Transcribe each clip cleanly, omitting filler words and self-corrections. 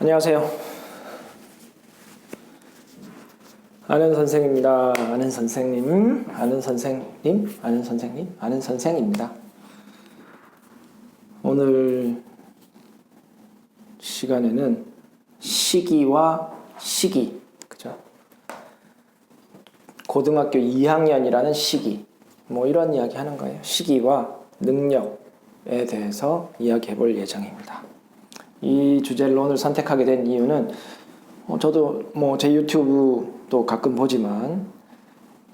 안녕하세요. 아는 선생입니다. 아는 선생님, 아는 선생님, 아는 선생님, 아는 선생입니다. 오늘 시간에는 시기와 시기, 그죠? 고등학교 2학년이라는 시기, 뭐 이런 이야기 하는 거예요. 시기와 능력에 대해서 이야기해 볼 예정입니다. 이 주제를 오늘 선택하게 된 이유는 저도 뭐 제 유튜브도 가끔 보지만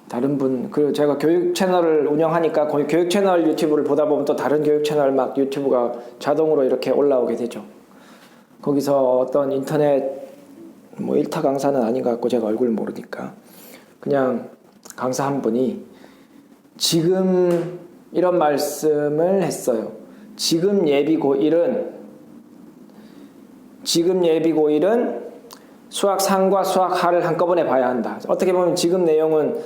다른 분, 그리고 제가 교육 채널을 운영하니까 교육 채널 유튜브를 보다 보면 또 다른 교육 채널 막 유튜브가 자동으로 이렇게 올라오게 되죠. 거기서 어떤 인터넷 뭐 일타 강사는 아닌 것 같고 제가 얼굴을 모르니까 그냥 강사 한 분이 지금 이런 말씀을 했어요. 지금 예비 고1은 수학 3과 수학 하를 한꺼번에 봐야 한다. 어떻게 보면 지금 내용은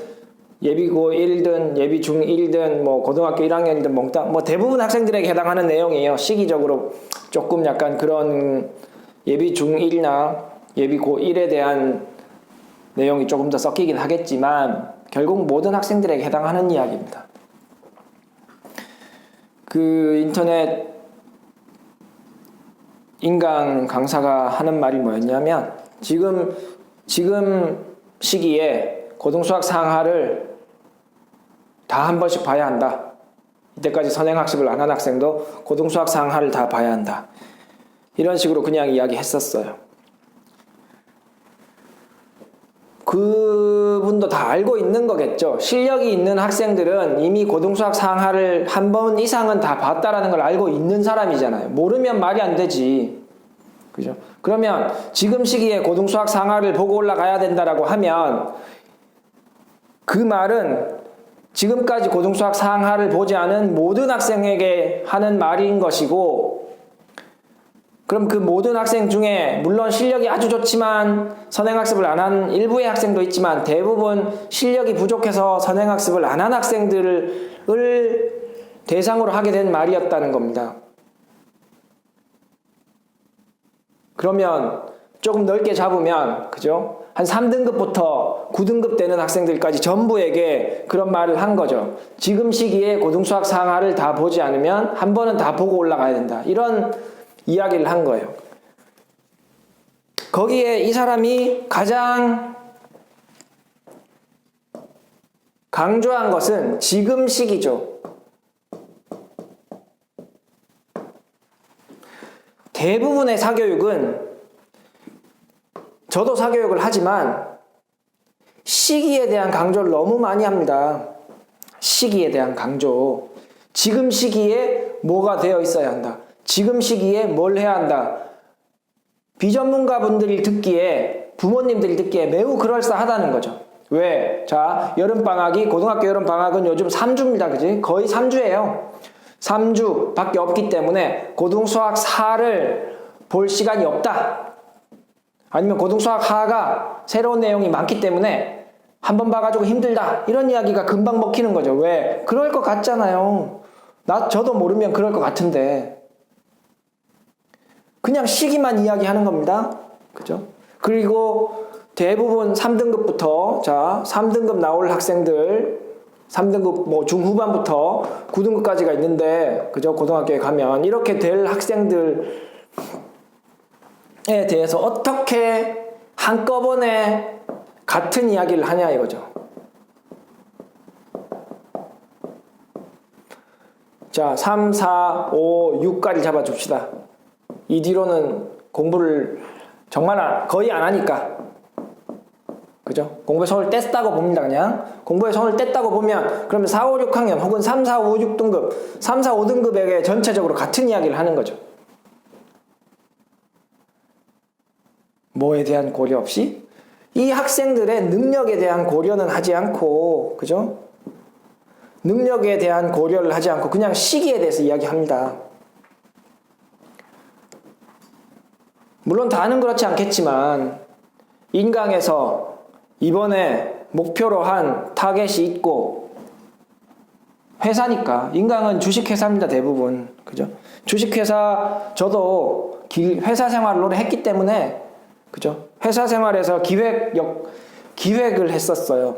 예비 고1든 예비 중1든 뭐 고등학교 1학년이든 뭐 대부분 학생들에게 해당하는 내용이에요. 시기적으로 조금 약간 그런 예비 중1이나 예비 고1에 대한 내용이 조금 더 섞이긴 하겠지만 결국 모든 학생들에게 해당하는 이야기입니다. 그 인터넷 인강 강사가 하는 말이 뭐였냐면 지금 시기에 고등수학 상하를 다 한 번씩 봐야 한다. 이때까지 선행학습을 안 한 학생도 고등수학 상하를 다 봐야 한다. 이런 식으로 그냥 이야기했었어요. 그분도 다 알고 있는 거겠죠. 실력이 있는 학생들은 이미 고등수학 상하를 한 번 이상은 다 봤다라는 걸 알고 있는 사람이잖아요. 모르면 말이 안 되지. 그죠? 그러면 지금 시기에 고등수학 상하를 보고 올라가야 된다라고 하면 그 말은 지금까지 고등수학 상하를 보지 않은 모든 학생에게 하는 말인 것이고, 그럼 그 모든 학생 중에 물론 실력이 아주 좋지만 선행학습을 안 한 일부의 학생도 있지만 대부분 실력이 부족해서 선행학습을 안 한 학생들을 대상으로 하게 된 말이었다는 겁니다. 그러면 조금 넓게 잡으면, 그죠? 한 3등급부터 9등급 되는 학생들까지 전부에게 그런 말을 한 거죠. 지금 시기에 고등수학 상하를 다 보지 않으면 한 번은 다 보고 올라가야 된다. 이런 이야기를 한 거예요. 거기에 이 사람이 가장 강조한 것은 지금 시기죠. 대부분의 사교육은, 저도 사교육을 하지만 시기에 대한 강조를 너무 많이 합니다. 시기에 대한 강조. 지금 시기에 뭐가 되어 있어야 한다. 지금 시기에 뭘 해야 한다. 비전문가분들이 듣기에, 부모님들이 듣기에 매우 그럴싸하다는 거죠. 왜? 자, 여름방학이, 고등학교 여름방학은 요즘 3주입니다. 그지? 거의 3주예요. 3주 밖에 없기 때문에 고등수학 4를 볼 시간이 없다. 아니면 고등수학 하가 새로운 내용이 많기 때문에 한 번 봐가지고 힘들다. 이런 이야기가 금방 먹히는 거죠. 왜? 그럴 것 같잖아요. 저도 모르면 그럴 것 같은데. 그냥 시기만 이야기하는 겁니다. 그죠? 그리고 대부분 3등급부터, 자, 3등급 나올 학생들, 3등급 뭐 중후반부터 9등급까지가 있는데, 그죠? 고등학교에 가면 이렇게 될 학생들에 대해서 어떻게 한꺼번에 같은 이야기를 하냐 이거죠. 자, 3, 4, 5, 6까지 잡아줍시다. 이 뒤로는 공부를 정말 거의 안 하니까. 그죠? 공부에 손을 뗐다고 봅니다, 그냥. 공부에 손을 뗐다고 보면, 그러면 4, 5, 6학년, 혹은 3, 4, 5, 6등급, 3, 4, 5등급에게 전체적으로 같은 이야기를 하는 거죠. 뭐에 대한 고려 없이? 이 학생들의 능력에 대한 고려는 하지 않고, 그죠? 능력에 대한 고려를 하지 않고, 그냥 시기에 대해서 이야기합니다. 물론 다는 그렇지 않겠지만, 인강에서 이번에 목표로 한 타겟이 있고, 회사니까, 인강은 주식회사입니다, 대부분. 그죠? 주식회사, 저도 회사 생활을 오래 했기 때문에, 그죠? 회사 생활에서 기획을 했었어요.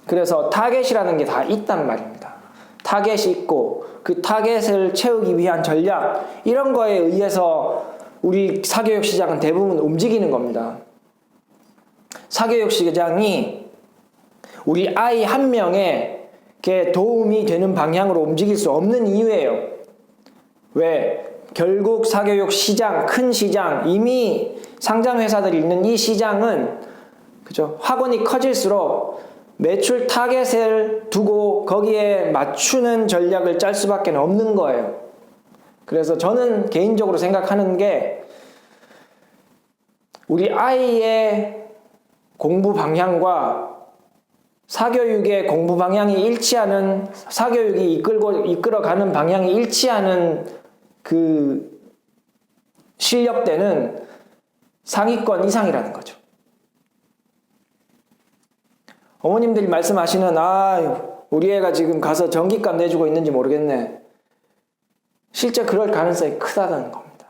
그래서 타겟이라는 게 다 있단 말입니다. 타겟이 있고, 그 타겟을 채우기 위한 전략, 이런 거에 의해서 우리 사교육 시장은 대부분 움직이는 겁니다. 사교육 시장이 우리 아이 한 명에게 도움이 되는 방향으로 움직일 수 없는 이유예요. 왜? 결국 사교육 시장, 큰 시장, 이미 상장 회사들이 있는 이 시장은, 그죠? 확원이 커질수록 매출 타겟을 두고 거기에 맞추는 전략을 짤 수밖에 없는 거예요. 그래서 저는 개인적으로 생각하는 게, 우리 아이의 공부 방향과 사교육의 공부 방향이 일치하는, 사교육이 이끌어가는 방향이 일치하는 그 실력대는 상위권 이상이라는 거죠. 어머님들이 말씀하시는, 우리 애가 지금 가서 전기값 내주고 있는지 모르겠네. 실제 그럴 가능성이 크다는 겁니다.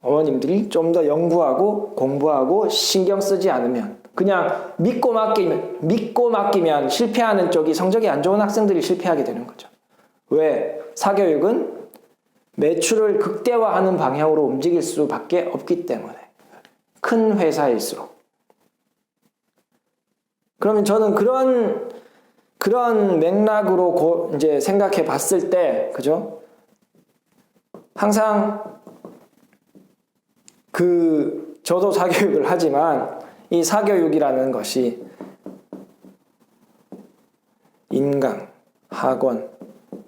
어머님들이 좀 더 연구하고 공부하고 신경 쓰지 않으면, 그냥 믿고 맡기면 실패하는 쪽이, 성적이 안 좋은 학생들이 실패하게 되는 거죠. 왜? 사교육은 매출을 극대화하는 방향으로 움직일 수밖에 없기 때문에. 큰 회사일수록. 그러면 저는 그런 맥락으로 이제 생각해 봤을 때, 그죠? 항상 저도 사교육을 하지만, 이 사교육이라는 것이 인강, 학원,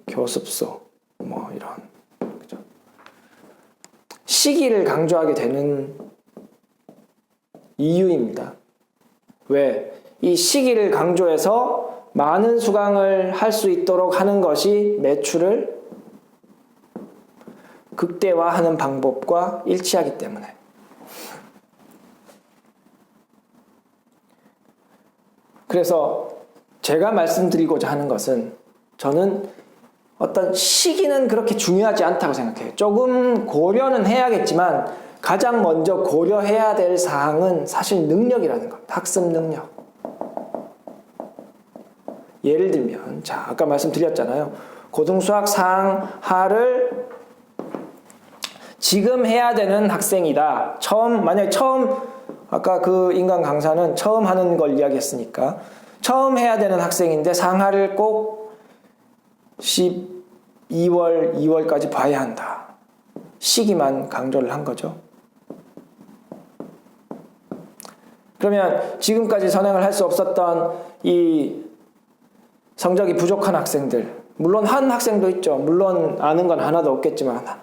교습소, 이런, 그죠? 시기를 강조하게 되는 이유입니다. 왜? 이 시기를 강조해서 많은 수강을 할 수 있도록 하는 것이 매출을 극대화하는 방법과 일치하기 때문에. 그래서 제가 말씀드리고자 하는 것은, 저는 어떤 시기는 그렇게 중요하지 않다고 생각해요. 조금 고려는 해야겠지만 가장 먼저 고려해야 될 사항은 사실 능력이라는 겁니다. 학습 능력. 예를 들면, 아까 말씀드렸잖아요. 고등수학 상하를 지금 해야 되는 학생이다. 만약에 아까 그 인강 강사는 처음 하는 걸 이야기했으니까, 처음 해야 되는 학생인데 상하를 꼭 12월, 2월까지 봐야 한다. 시기만 강조를 한 거죠. 그러면 지금까지 선행을 할 수 없었던 이 성적이 부족한 학생들, 물론 한 학생도 있죠. 물론 아는 건 하나도 없겠지만,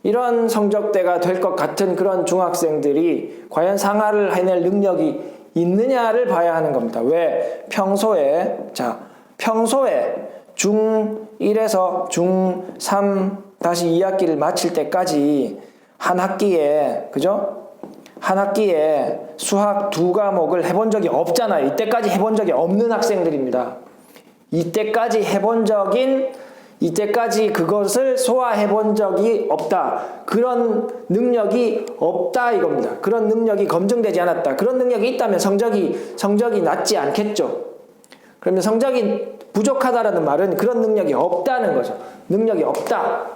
이런 성적대가 될 것 같은 그런 중학생들이 과연 상하를 해낼 능력이 있느냐를 봐야 하는 겁니다. 왜? 평소에 중1에서 중3 다시 2학기를 마칠 때까지 한 학기에, 그죠? 한 학기에 수학 2과목을 해본 적이 없잖아요. 이때까지 해본 적이 없는 학생들입니다. 이때까지 그것을 소화해본 적이 없다. 그런 능력이 없다 이겁니다. 그런 능력이 검증되지 않았다. 그런 능력이 있다면 성적이 낮지 않겠죠. 그러면 성적이 부족하다라는 말은 그런 능력이 없다는 거죠. 능력이 없다.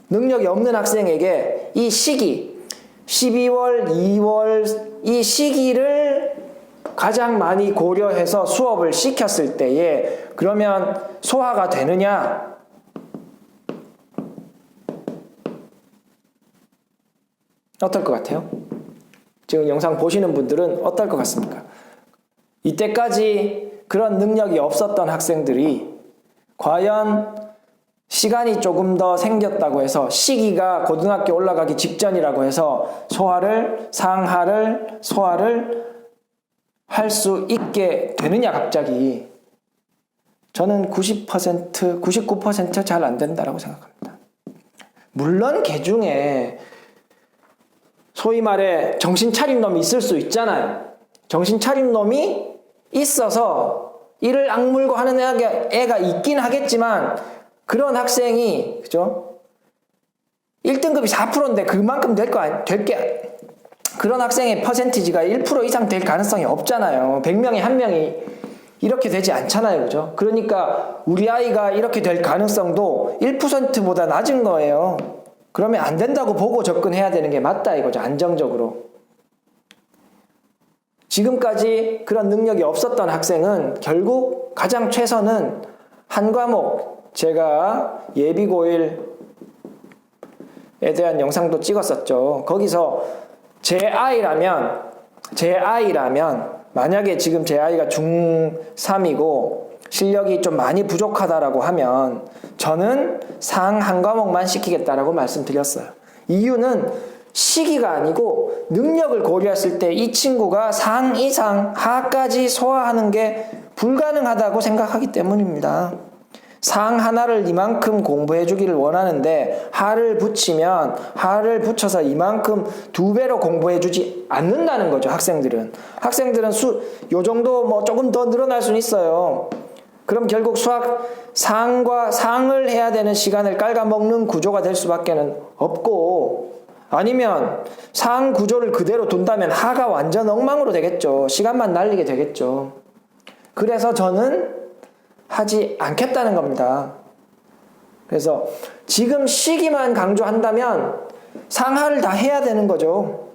능력이 없는 학생에게 이 시기, 12월, 2월 이 시기를 가장 많이 고려해서 수업을 시켰을 때에 그러면 소화가 되느냐? 어떨 것 같아요? 지금 영상 보시는 분들은 어떨 것 같습니까? 이때까지 그런 능력이 없었던 학생들이 과연 시간이 조금 더 생겼다고 해서 시기가 고등학교 올라가기 직전이라고 해서 상하를 소화를 할 수 있게 되느냐 갑자기. 저는 90%, 99% 잘 안 된다라고 생각합니다. 물론 개중에 소위 말해 정신 차린 놈이 있을 수 있잖아요. 정신 차린 놈이 있어서 이를 악물고 하는 애가 있긴 하겠지만 그런 학생이, 그죠? 1등급이 4%인데 그만큼 그런 학생의 퍼센티지가 1% 이상 될 가능성이 없잖아요. 100명에 1명이 이렇게 되지 않잖아요. 그죠? 그러니까 우리 아이가 이렇게 될 가능성도 1%보다 낮은 거예요. 그러면 안 된다고 보고 접근해야 되는 게 맞다 이거죠. 안정적으로. 지금까지 그런 능력이 없었던 학생은 결국 가장 최선은 한 과목, 제가 예비고1에 대한 영상도 찍었었죠. 거기서 제 아이라면 만약에 지금 제 아이가 중3이고 실력이 좀 많이 부족하다라고 하면 저는 상 한 과목만 시키겠다라고 말씀드렸어요. 이유는 시기가 아니고 능력을 고려했을 때 이 친구가 상 이상 하까지 소화하는 게 불가능하다고 생각하기 때문입니다. 상 하나를 이만큼 공부해 주기를 원하는데 하를 붙여서 이만큼 2배로 공부해 주지 않는다는 거죠. 학생들은 요 정도 뭐 조금 더 늘어날 수는 있어요. 그럼 결국 수학 상을 해야 되는 시간을 깔아먹는 구조가 될 수밖에 없고, 아니면 상 구조를 그대로 둔다면 하가 완전 엉망으로 되겠죠. 시간만 날리게 되겠죠. 그래서 저는 하지 않겠다는 겁니다. 그래서 지금 시기만 강조한다면 상하를 다 해야 되는 거죠.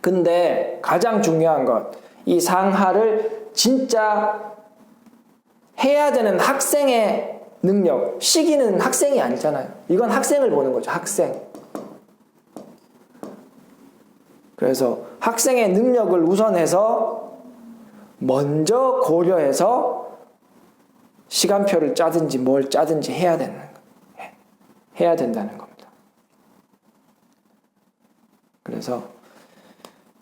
근데 가장 중요한 것, 이 상하를 진짜 해야 되는 학생의 능력, 시기는 학생이 아니잖아요. 이건 학생을 보는 거죠. 학생. 그래서 학생의 능력을 우선해서 먼저 고려해서 시간표를 짜든지 뭘 짜든지 해야 된다는 겁니다. 그래서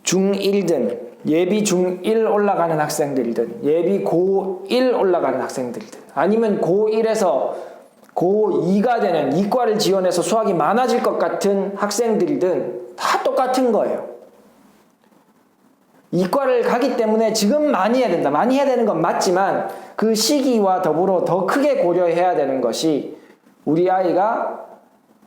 중1든 예비 중1 올라가는 학생들이든 예비 고1 올라가는 학생들이든 아니면 고1에서 고2가 되는 이과를 지원해서 수학이 많아질 것 같은 학생들이든 다 똑같은 거예요. 이과를 가기 때문에 지금 많이 해야 된다. 많이 해야 되는 건 맞지만 그 시기와 더불어 더 크게 고려해야 되는 것이 우리 아이가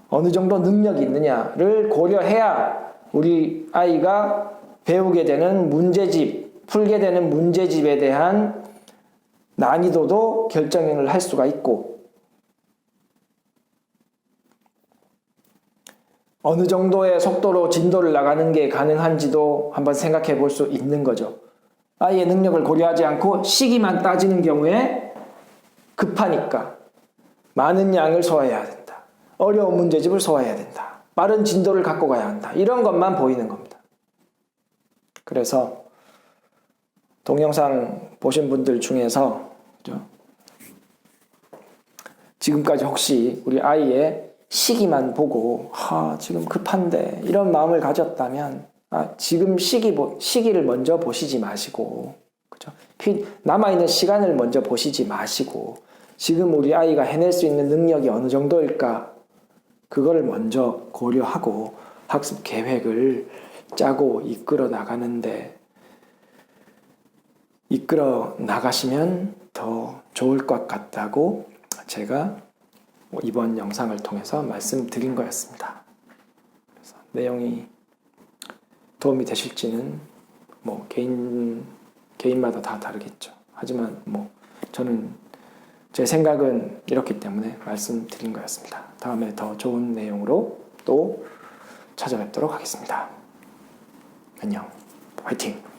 어느 정도 능력이 있느냐를 고려해야 우리 아이가 배우게 되는 문제집, 풀게 되는 문제집에 대한 난이도도 결정을 할 수가 있고, 어느 정도의 속도로 진도를 나가는 게 가능한지도 한번 생각해 볼 수 있는 거죠. 아이의 능력을 고려하지 않고 시기만 따지는 경우에 급하니까 많은 양을 소화해야 된다. 어려운 문제집을 소화해야 된다. 빠른 진도를 갖고 가야 한다. 이런 것만 보이는 겁니다. 그래서 동영상 보신 분들 중에서 지금까지 혹시 우리 아이의 시기만 보고 지금 급한데 이런 마음을 가졌다면 지금 시기를 먼저 보시지 마시고, 그죠? 남아있는 시간을 먼저 보시지 마시고 지금 우리 아이가 해낼 수 있는 능력이 어느 정도일까 그거를 먼저 고려하고 학습 계획을 짜고 이끌어 나가시면 더 좋을 것 같다고 제가 이번 영상을 통해서 말씀드린 거였습니다. 그래서 내용이 도움이 되실지는 뭐 개인마다 다 다르겠죠. 하지만 뭐 저는 제 생각은 이렇기 때문에 말씀드린 거였습니다. 다음에 더 좋은 내용으로 또 찾아뵙도록 하겠습니다. 안녕. 화이팅!